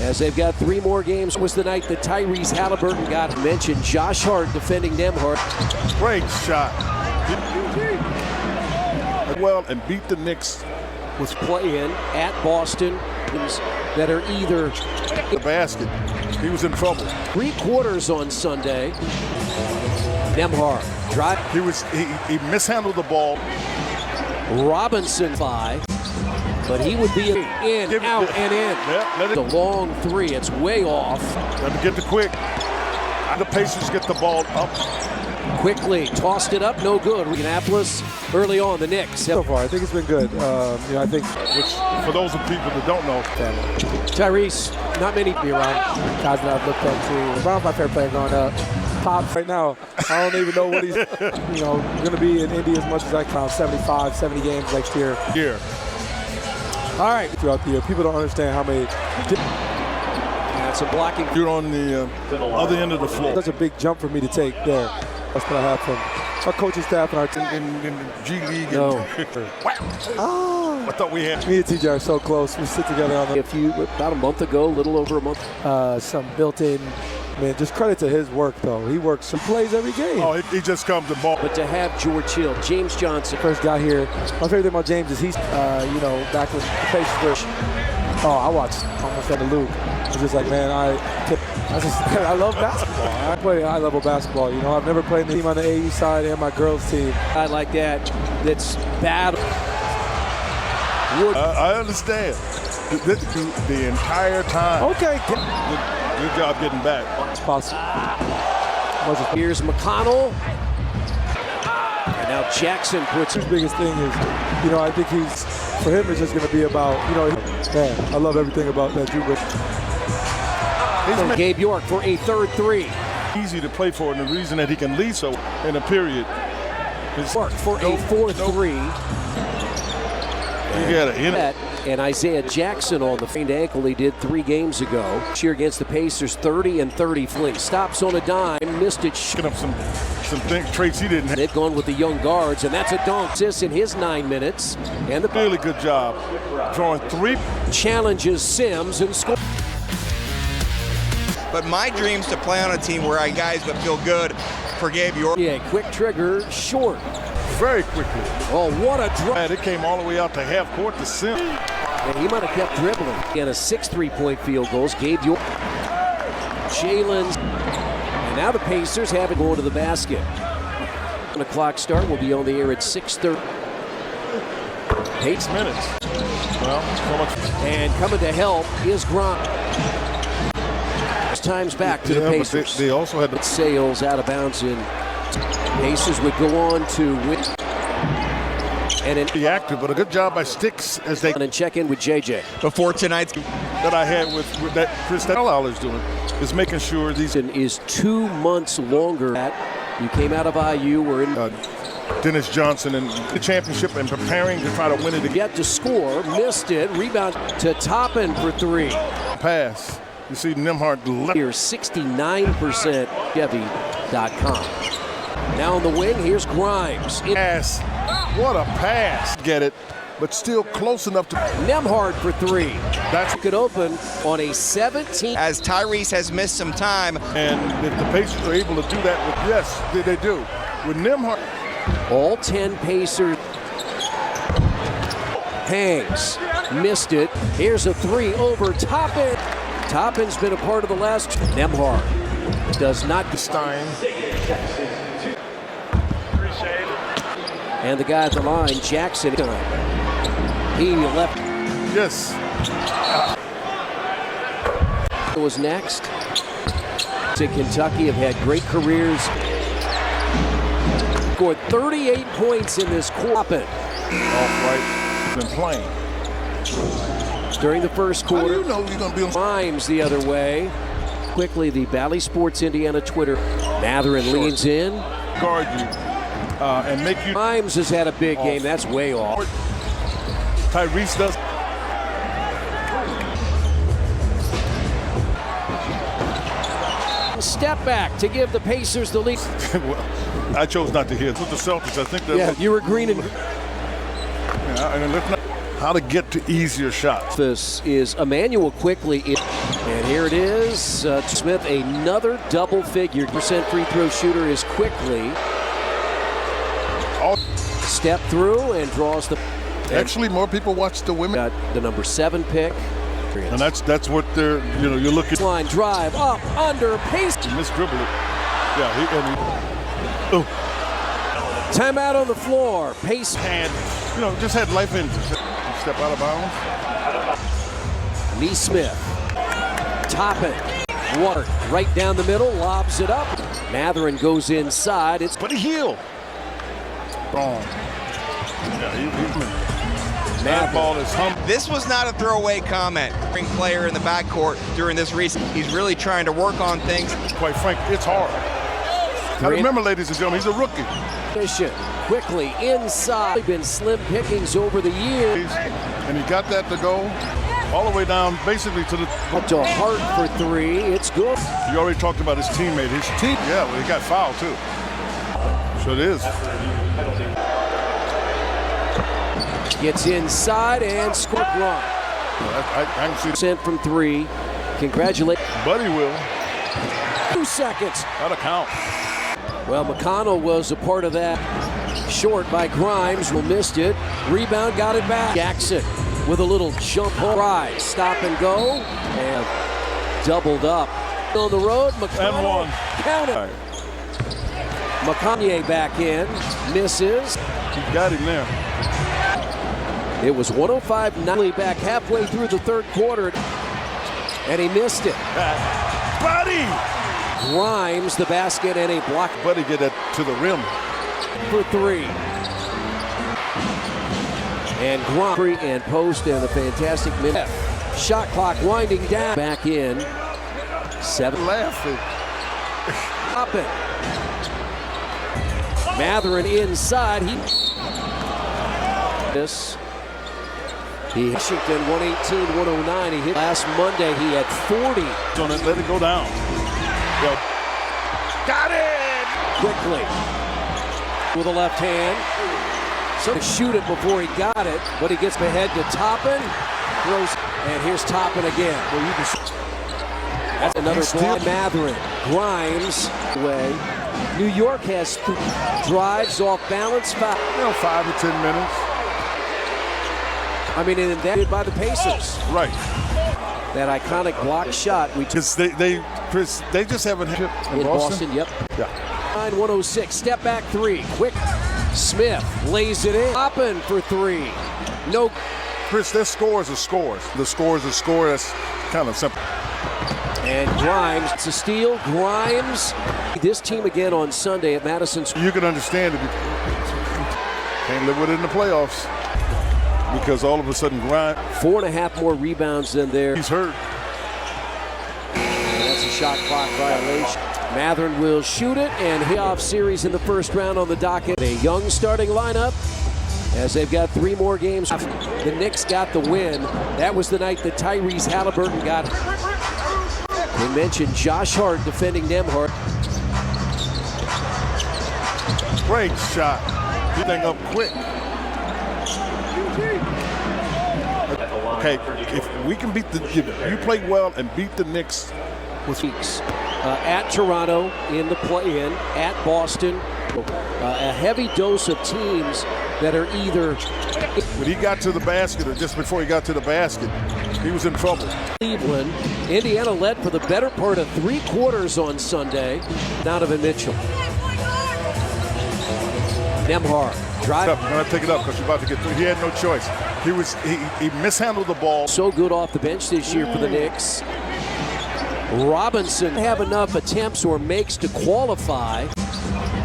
as they've got 3 more games. Was the night that Tyrese Halliburton got mentioned. Josh Hart defending Nembhard. Great shot. Well, and beat the Knicks. Was playing at Boston that are either The basket. He was in trouble. 3 quarters on Sunday. Nembhard drive. He mishandled the ball. Robinson 5, but he would be in, out, and in. Yeah, The long 3, it's way off. Let me get the quick. The Pacers get the ball up. Quickly tossed it up, no good. Indianapolis early on, the Knicks. So far, I think it's been good. I think, Which, for those of people that don't know, Tyrese, not many be around guys that I've looked up to. LeBron's my favorite player growing up. Pops right now, I don't even know what he's, going to be in Indy as much as I count. 75, 70 games next year. All right. Throughout the year, people don't understand how many. That's a blocking. you're on the other end of the floor. That's a big jump for me to take there. That's what I have from our coaching staff and our team. In the G League. No. I thought we had. Me and TJ are so close. We sit together on About a month ago, a little over a month. some built-in. Man, just credit to his work, though. He works some plays every game. Oh, he just comes to ball. But to have George Hill, James Johnson. First guy here. My favorite thing about James is he's, back with the Pacers. I watched almost at the Luke. It's just like, man, I love basketball. I play high-level basketball. I've never played in the team on the AU side and my girls' team. I like that. That's bad. I understand. The entire time. Okay. Good job getting back. It's possible. Here's McConnell. And now Jackson puts His biggest thing is, I think for him, it's just going to be about, man, I love everything about that Drew. Gabe York for a third 3. Easy to play for, and the reason that he can lead so in a period. York for a fourth 3. You got it. And Isaiah Jackson on the faint ankle he did 3 games ago. Cheer against the Pacers, 30 and 30 fling. Stops on a dime, missed it. Picking up some traits he didn't have. They've gone with the young guards, and that's a dunk. Assists in his 9 minutes. And the Really good job drawing 3. Challenges Sims and scores. But my dream's to play on a team where I guys that feel good for Gabe York. Yeah, quick trigger, short. Very quickly. Oh, what a drive. It came all the way out to half court to Sim. And he might have kept dribbling. And a 6 3-point field goals. Gabe York. Jalen's. And now the Pacers have it going to the basket. When the clock start, we'll be on the air at 6:30. 8 minutes. Well, so much. And coming to help is Grimes. Times back to the Pacers. But they also had the Sales out of bounds, and Pacers would go on to win. And be active, but a good job by Sticks as they and check in with JJ. Before tonight's that I had with that Chris Carlisle is doing is making sure these Is 2 months longer. You came out of IU, were in Dennis Johnson and the championship and preparing to try to win it again. get to score, missed it, rebound to Toppin for 3. Pass. You see Nembhard left. Here 69% Chevy.com. Now on the wing, here's Grimes. Pass. What a pass. Get it, but still close enough to Nembhard for 3. That's could open on a 17. as Tyrese has missed some time. and if the Pacers are able to do that with they do. With Nembhard. All 10 Pacers. Hangs. Missed it. Here's a 3 over Toppin. Toppin's been a part of the last. Nembhard does not. Stein. And the guy at the line, Jackson. He left. Yes. Was next. To Kentucky, have had great careers. Scored 38 points in this quarter. Off right. Been playing. During the first quarter. How do you know you're going to be on? Grimes the other way. Quickly, the Bally Sports Indiana Twitter. Mathurin leans in. Guard you and make you. Grimes has had a big game. That's way off. Tyrese does. Step back to give the Pacers the lead. I chose not to hear it. With the Celtics, I think that. Yeah, you were green and. And let's not. how to get to easier shots. This is Emmanuel quickly. And here it is. Smith, another double figure percent free throw shooter is quickly. Step through and draws the. Actually, more people watch the women. Got the number 7 pick. And that's what they're, you're looking. Line drive up, under, pace. Misdribble it. Yeah, oh. Timeout on the floor. Pace. And, just had life injuries. Step out of bounds. Nesmith. Toppin. Water right down the middle, lobs it up. Mathurin goes inside. It's but he healed. Wrong. That ball is humped. This was not a throwaway comment. Player in the backcourt during this race. He's really trying to work on things. Quite frankly, it's hard. Now remember, ladies and gentlemen, he's a rookie. Quickly inside. Been slim pickings over the years. And he got that to go all the way down, basically to the. Up to Hart for 3. It's good. You already talked about his teammate. His team, yeah, well, he got fouled too. So it is. Gets inside and scored wrong. I can see. Sent from 3. Congratulations. Buddy will. 2 seconds. That'll count. Well, McConnell was a part of that. Short by Grimes, who missed it. Rebound, got it back. Jackson with a little jump rise. Stop and go. And doubled up. On the road, McConnell. And one. Count it. McConnell back in. Misses. He got him there. It was 105-90 back halfway through the third quarter. And he missed it. Buddy! Grimes, the basket, and a block. Buddy get that to the rim. For 3. And Grimes and post and a fantastic minute. Shot clock winding down. Back in. 7. Laughing. Up it. Mathurin inside. Washington 118-109. He hit last Monday. He had 40. Don't let it go down. Yo. Got it! Quickly. With a left hand. So to shoot it before he got it, but he gets ahead to Toppin. Throws, and here's Toppin again. Well, you can see. That's another block. Mathurin. Grimes away. New York has drives off balance. 5 to 10 minutes. I mean, and that by the Pacers. Right. That iconic block shot. Chris, they just haven't hit in Boston. Yep. Yeah. 9-106. Step back 3. Quick. Smith lays it in. Toppin for 3. No. Chris, their scores are scores. The score is a score. That's kind of simple. And Grimes, it's a steal. Grimes. This team again on Sunday at Madison. You can understand it. Can't live with it in the playoffs. Because all of a sudden, Grimes. 4.5 more rebounds than there. He's hurt. And that's a shot clock violation. Mathurin will shoot it and hit off series in the first round on the docket. A young starting lineup as they've got 3 more games. The Knicks got the win. That was the night that Tyrese Halliburton got it. We mentioned Josh Hart defending Nembhard. Great shot. Getting up quick. Okay, if we can beat you play well and beat the Knicks with weeks. At Toronto in the play-in, at Boston, a heavy dose of teams that are either. When he got to the basket or just before he got to the basket, he was in trouble. Cleveland, Indiana led for the better part of 3 quarters on Sunday. Donovan Mitchell. Nembhard. Drive. I'm going to take it up because you're about to get through. He had no choice. He mishandled the ball. So good off the bench this year for the Knicks. Robinson have enough attempts or makes to qualify,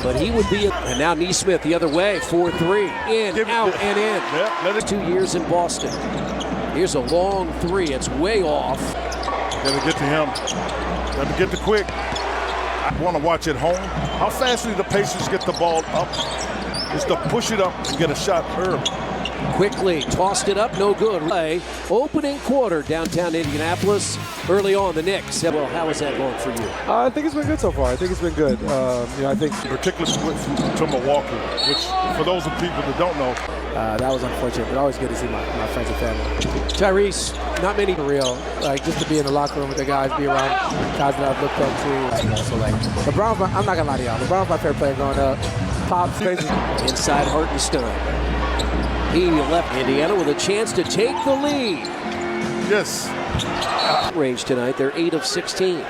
but he would be. And now Nesmith the other way, 4-3, in, out, and in. Yeah, 2 years in Boston. Here's a long 3. It's way off. Got to get to him. Got to get the quick. I want to watch at home. How fast do the Pacers get the ball up? Is to push it up and get a shot early. Quickly tossed it up, no good. Opening quarter, downtown Indianapolis. Early on, the Knicks. Well, how is that going for you? I think it's been good so far. I think it's been good. I think particularly to Milwaukee, which for those of people that don't know, That was unfortunate, but always good to see my friends and family. Tyrese, not many. For real, like just to be in the locker room with the guys, be around guys that I've looked up to. So like, LeBron's I'm not gonna lie to y'all, LeBron's my favorite player growing up. Pops, Inside Hartenstein. He left Indiana with a chance to take the lead. Yes. Range tonight, they're 8 of 16.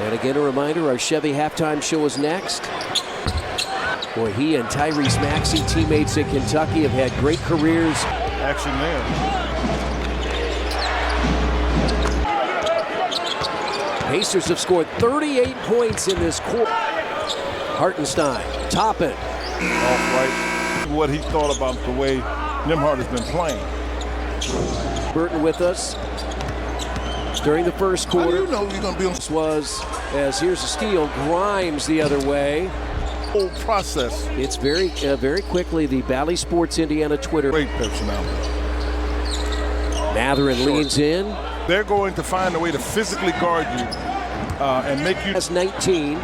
And again, a reminder, our Chevy halftime show is next. Boy, he and Tyrese Maxey, teammates in Kentucky, have had great careers. Action there. Pacers have scored 38 points in this quarter. Hartenstein, Toppin. Off right. What he thought about the way Nembhard has been playing. Burton with us during the first quarter. How do you know you're going to be on This was, as here's a steal, Grimes the other way. whole process? It's very quickly the Bally Sports Indiana Twitter. Great personality. Matherin leans in. They're going to find a way to physically guard you and make you. That's 19.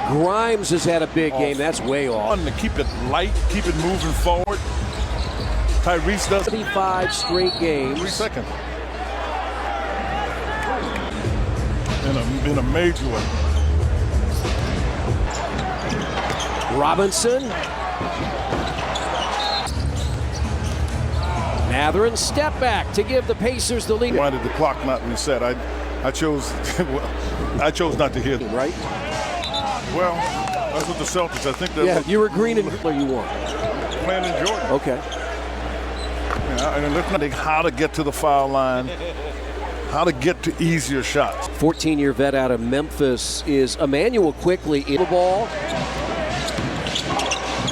Grimes has had a big game. That's way off. To keep it light, keep it moving forward. Tyrese does. 35 straight games. 3 seconds. In a major way. Robinson. Matherin step back to give the Pacers the lead. Why did the clock not reset? I chose I chose not to hear them. Right? Well, that's what the Celtics. I think they're You were green and blue. You won. playing in Jordan. Okay. And looking at how to get to the foul line, how to get to easier shots. 14-year vet out of Memphis is Emmanuel Quickly in the ball.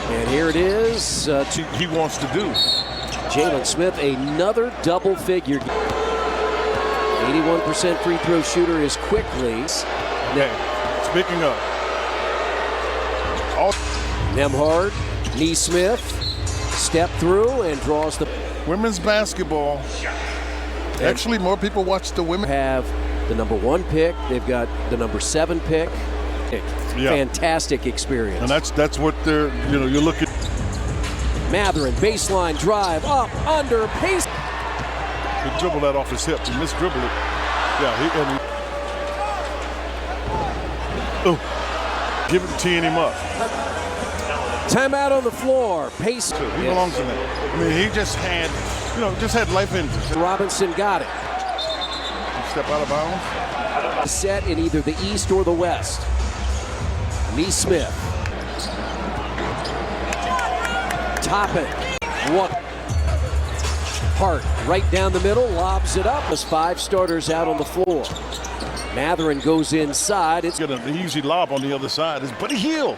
And here it is. He wants to do. Jalen Smith, another double figure. 81% free throw shooter is Quickly. Okay. Speaking of. Nembhard, Neesmith, step through and draws the. Women's basketball. Actually, more people watch the women. Have the number 1 pick. They've got the number 7 pick. Fantastic experience. And that's what they're, you look at. Matherin, baseline drive, up, under, pace. He dribbled that off his hip. He misdribbled it. Yeah, give it, teeing him up. Timeout on the floor. Pace. He belongs in that. I mean, he just had life injuries. Robinson got it. Step out of bounds. Set in either the East or the West. Neesmith. Toppin. One. Hart right down the middle, lobs it up. There's 5 starters out on the floor. Matherin goes inside. It's Get an easy lob on the other side. It's Buddy Hield.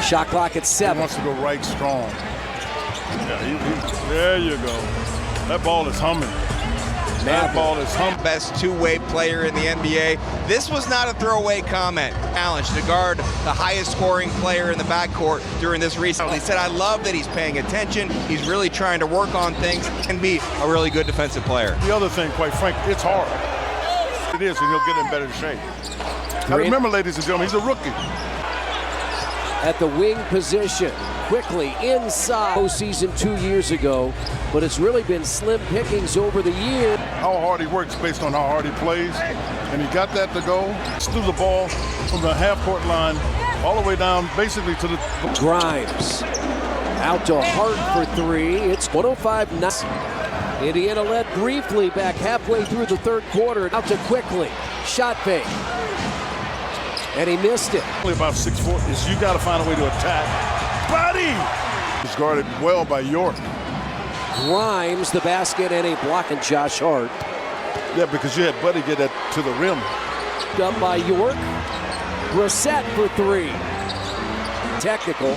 Shot clock at 7. He wants to go right strong. There you go. That ball is humming. That ball is humming. Best two-way player in the NBA. This was not a throwaway comment. Challenge to guard the highest scoring player in the backcourt during this recently. He said, I love that he's paying attention. He's really trying to work on things and be a really good defensive player. The other thing, quite frankly, it's hard. It is, and he'll get in better shape. Now remember, ladies and gentlemen, he's a rookie. At the wing position, quickly inside. Postseason 2 years ago, but it's really been slim pickings over the year. How hard he works based on how hard he plays, and he got that to go. Threw the ball from the half-court line all the way down, basically to the. Grimes out to Hart for 3. It's 105-9. Indiana led briefly back halfway through the third quarter. Out to Quickly, shot fake. And he missed it. Only about 6'4". You got to find a way to attack. Buddy! He's guarded well by York. Grimes, the basket, and a block, and Josh Hart. Yeah, because you had Buddy get that to the rim. Up by York. Brissett for 3. Technical.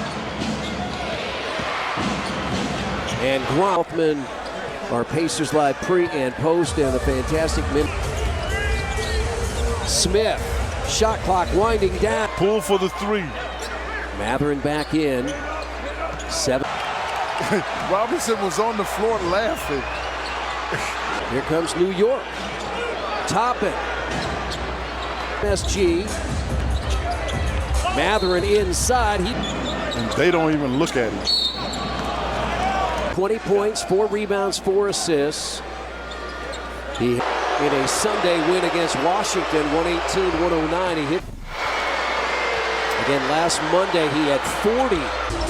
And Grimes, our Pacers live pre and post, and a fantastic minute. Smith. Shot clock winding down. Pull for the 3. Matherin back in. 7. Robinson was on the floor laughing. Here comes New York. Toppin. SG. Matherin inside. and they don't even look at him. 20 points, 4 rebounds, 4 assists. He in a Sunday win against Washington, 118-109. He hit again last Monday. He had 40.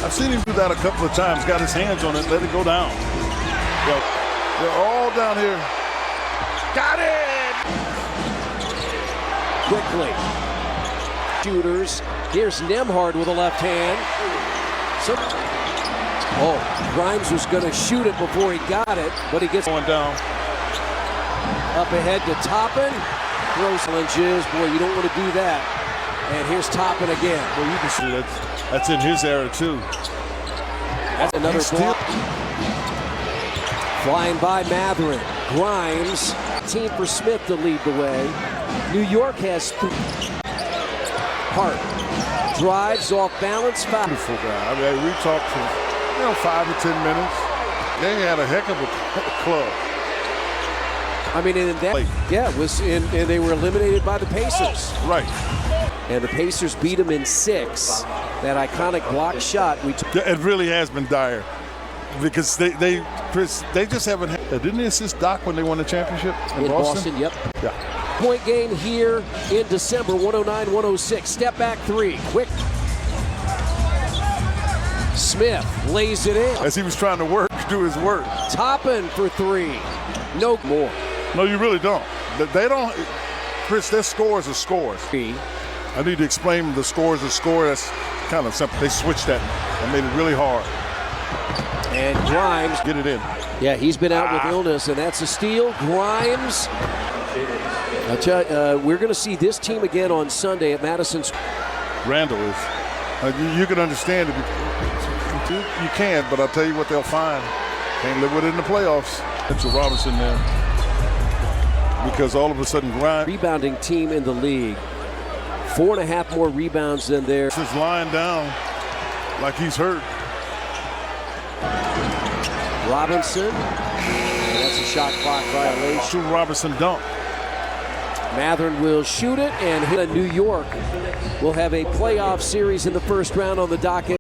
I've seen him do that a couple of times. Got his hands on it, let it go down. They're all down here. Got it! Quickly. Shooters. Here's Nembhard with a left hand. Grimes was going to shoot it before he got it, but he gets going down. Up ahead to Toppin. Throws lunges. Boy, you don't want to do that. And here's Toppin again. Well, you can see that's in his era too. That's another block. Flying by Mathurin. Grimes. Team for Smith to lead the way. New York has 3. Hart drives off balance. Beautiful guy. I mean, we talked for 5 to 10 minutes. They had a heck of a club. I mean, and that it was and they were eliminated by the Pacers. Right. And the Pacers beat them in 6. That iconic block shot. It really has been dire because they just haven't. Didn't they assist Doc when they won the championship in Boston? Yep. Yeah. Point game here in December, 109-106. Step back 3, quick. Smith lays it in. As he was trying to do his work. Toppin for 3. No more. No, you really don't. They don't. Chris, their scores are scores. I need to explain the scores are score. That's kind of simple. They switched that and made it really hard. And Grimes. Get it in. Yeah, he's been out with illness, and that's a steal. Grimes. I'll tell you, we're going to see this team again on Sunday at Madison. Randall is. You can understand it. You can, but I'll tell you what they'll find. Can't live with it in the playoffs. Mitchell Robinson there. Because all of a sudden, Grimes. Rebounding team in the league. 4.5 more rebounds than theirs. Just lying down like he's hurt. Robinson. And that's a shot clock violation. Shoot Robinson dunk. Mathurin will shoot it, and New York will have a playoff series in the first round on the docket.